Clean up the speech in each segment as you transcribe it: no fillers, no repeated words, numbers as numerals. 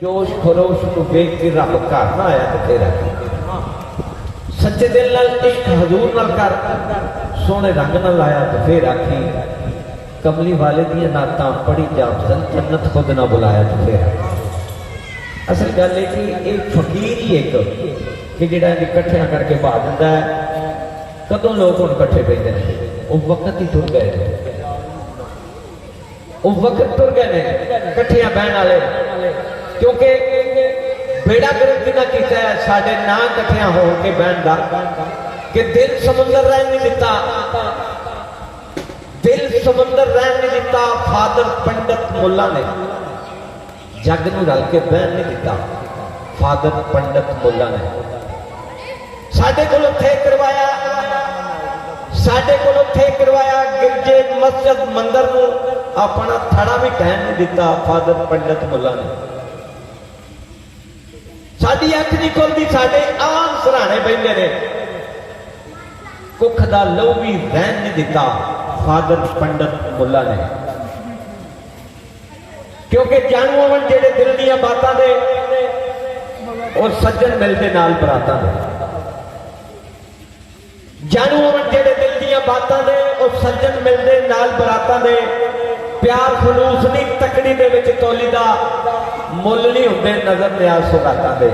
जोश खरोश को वेख के रब घर ना आया तो फिर सच्चे दिल नाल इश्क हजूर नाल कर सोने रंग नाल आया तो फिर आखी कमली वाले दी नातां पढ़ी जाप जन्नत खुद ना बुलाया तो फिर असल गल है कि एक फकीर ही एक कि जिहड़ा इकट्ठियां करके बहा दिंदा है। कदों लोग हुण इकट्ठे पैंदे ने वो वक्त ही टुर गए, वो वक्त टुर गए ने इकट्ठियां बहन वाले, क्योंकि बेड़ा गर्क ना किया है साढ़े ना इकट्ठिया हो के बहन का कि दिल समुंदर रहन नहीं दिता, दिल समुंदर रहन नहीं दिता। फादर पंडित मुल्ला ने जग नूं रल के बहन नहीं दिता। फादर पंडित मुल्ला ने साडे कोल थे करवाया, साडे कोल थे करवाया गिरजे मस्जिद मंदिर नूं अपना थड़ा भी कहन नहीं दिता। फादर पंडित मुल्ला ने साडी अख नहीं खुलती, साडे आम सराहने बहते ने, कुख दा लहू भी रहन नहीं दिता। फादर पंडित मुल्ला ने क्योंकि जानू अवन जेडे दिल दियां बातां दे और सज्जन मिलते नाल बरातां दे, जानू अवन जेडे दिल दियां बातां दे और सज्जन मिलते नाल बरातां दे। प्यार खलूस नहीं तकड़ी दे विच तोलीदा, मुल नहीं होंदे नजर न्याज सुगातां दे।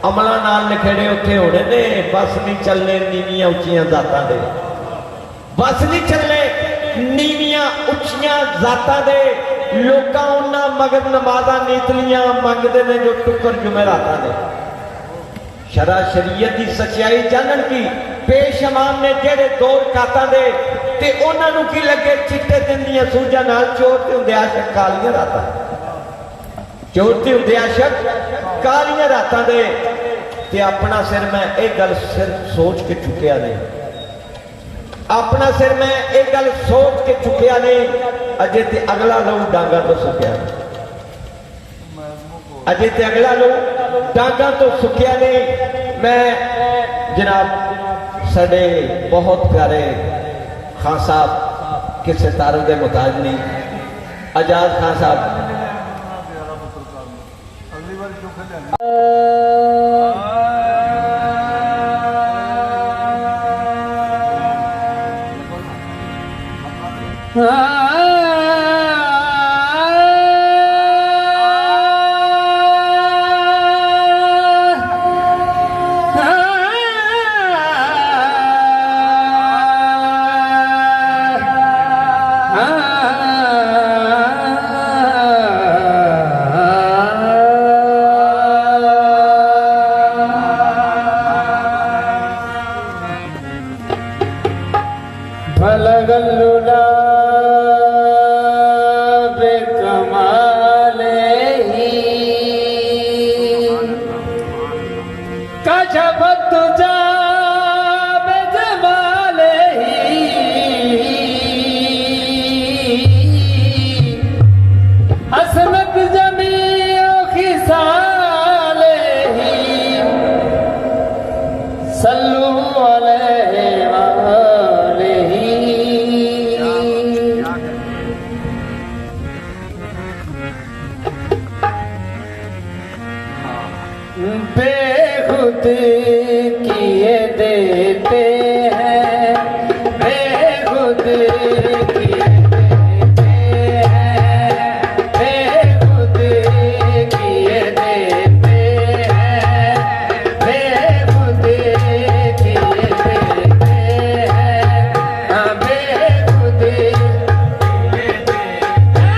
अमलां नाल निखेड़े उत्थे होने ने, बस नहीं चलने नीवियां उच्चियां जातां दे, बस नहीं चलने नीवियां उच्चियां जातां दे। लोकां उन्हां मगर नमाज़ां नीतलियां मंगदे ने जो टुकर जुमेरातां दे। शरा शरीयत की सच्चाई जानन की पेश इमाम ने जेड़े दौर कातां दे ते उन्हां नूं की लगे चिट्टे दिन दियां सूझां नाल चोर ते हुंदे आशक कालियां रातां, चोर ते हुंदे आशक कालियां रातां दे। ते अपना सिर मैं एक गल सिर सोच के चुकिया नहीं, अपना सिर मैं एक गल सोच के चुकिया नहीं। अजे ते अगला लहू डांगा तो सुकिया नहीं, अजे ते अगला लहू डांगा तो सुकिया नहीं। मैं जनाब साडे बहुत प्यारे खान साहब किसे तारों के मुताज नहीं, आजाद खान साहब बेखुद किए देते हैं, बेखुद किए देते हैं, बेखुद किए देते हैं, बेखुद किए देते हैं, बेखुद किए देते हैं।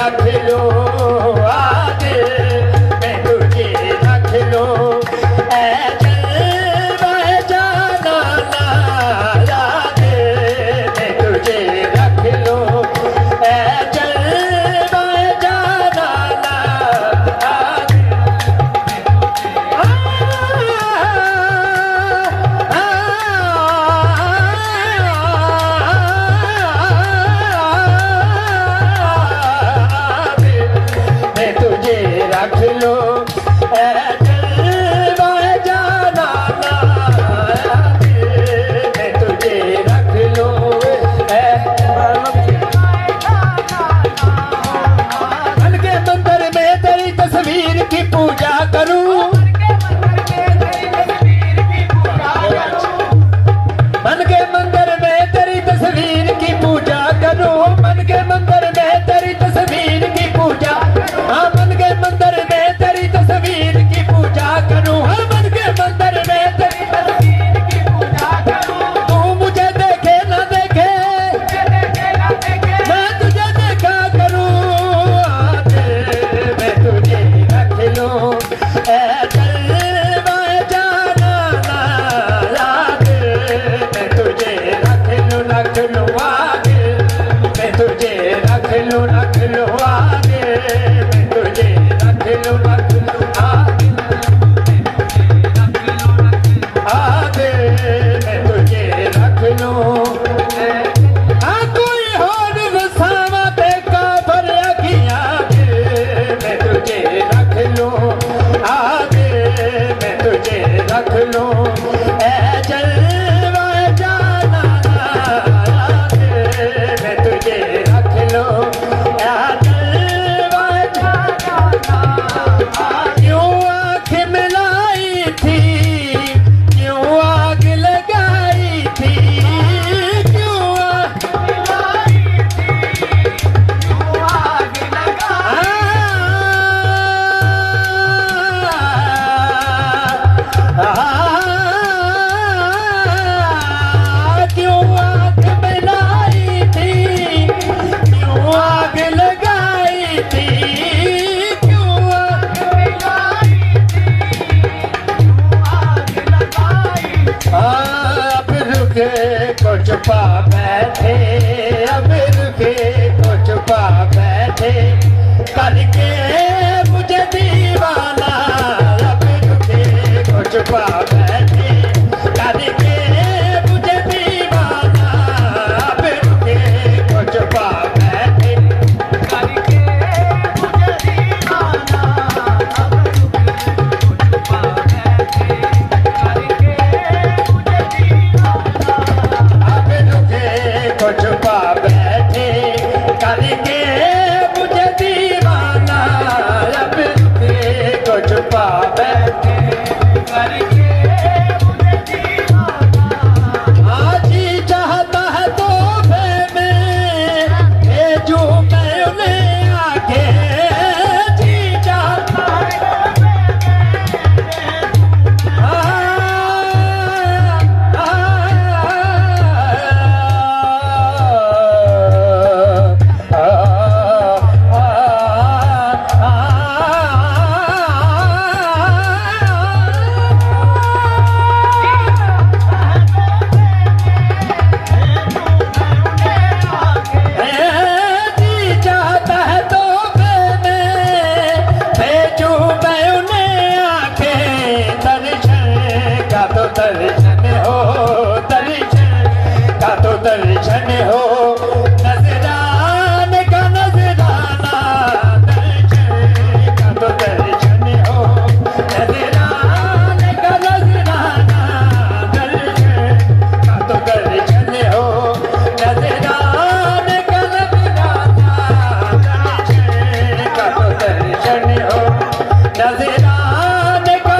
रख लो आगे मैं तुझे रख लो ऐ जलवा जाना ना आगे मैं तुझे रख लो ऐ जलवा जाना ना आगे मैं तुझे रख लो ऐ जलवा जाना ना मैं तुझे रख लो मन के मंदिर में तेरी तस्वीर की पूजा करूं मन के मंदिर में तेरी तस्वीर की पूजा करूं मन के मंदिर में तेरी तस्वीर की पूजा हाँ मन के मंदिर में तेरी तस्वीर की पूजा करूं हाँ मन के मंदिर में तेरी तस्वीर की पूजा करूं तू मुझे देखे ना देखे मैं तुझे देखा करूं आगे मैं तुझे रख लूं ऐ जलवा जाना ना आगे मैं तुझे रख लूं आगे मैं तुझे रख लूं आगे मैं तुझे रख लूं आगे आगे मैं तुझे रख लूं कोई होर वसावा ते काबर अखियां मैं तुझे रख लूं आगे मैं तुझे रख लूं ऐ जलवा जाना आगे मैं तुझे रख लूं ऐ जलवा जाना क्यों आँख मिलाई थी क्यों आग लगाई थी क्यों आग मिलाई थी क्यों आग लगाई क्यों आग मिलाई थी क्यों आग लगाई थी क्यों आग मिलाई थी क्यों आग लगाई अब रुके कुछ पा बैठे अब रुके कुछ पा बैठे करके मुझे दीवाना अब रुके कुछ पा बैठे करके मुझे दीवाना अब रुके कुछ पा बैठे करके मुझे दीवाना अब रुके कुछ पा बैठे करके मुझे दीवाना अब रुके कुछ पा बैठे करके मुझे दीवाना अब रुके कुछ पा बैठे करके मुझे दीवाना आज ही चाहता है तो मैं भेजूं मैं उन्हें आगे जी चाहता जी चाहता है तो मैं भेजूं मैं उन्हें आके दर्शन का तो दर्शन हो दर्शन का तो दर्शन हो नजराने का नजराना दर्शन का तो दर्शन हो नजराने का नजराना दर्शन का तो दर्शन हो नजराने का नजराना दर्शन का तो दर्शन हो नजराने का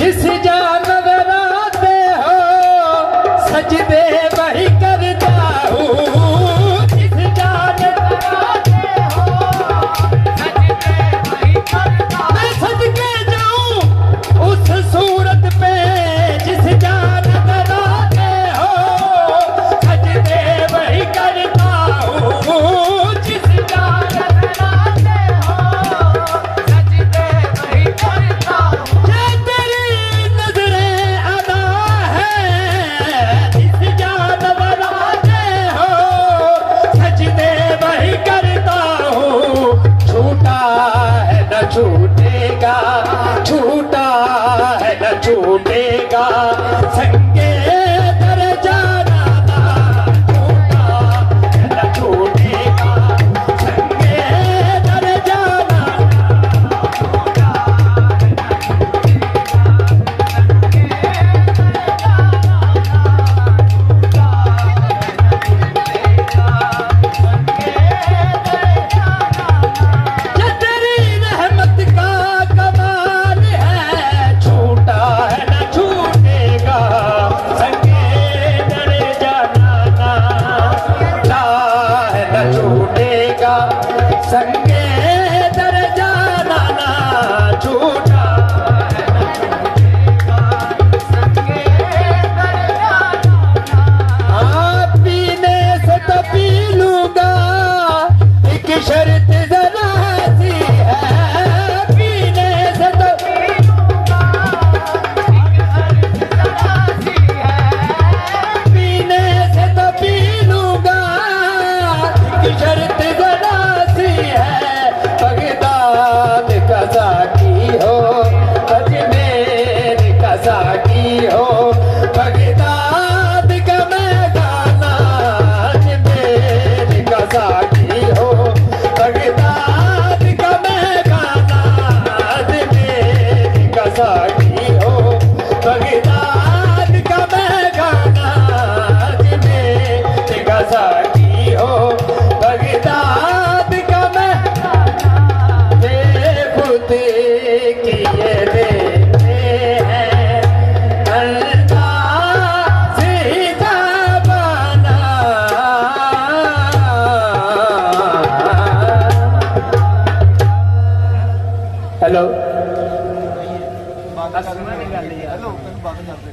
जिस जा नजराते हो सजदे वही करता हूँ जिस जा नजराते हो सजदे वही करता हूँ मैं सदके जाऊं उस सूरत पे जिस जा नजराते हो हेलो हेलो, ਬੰਦ ਕਰ ਦੇ।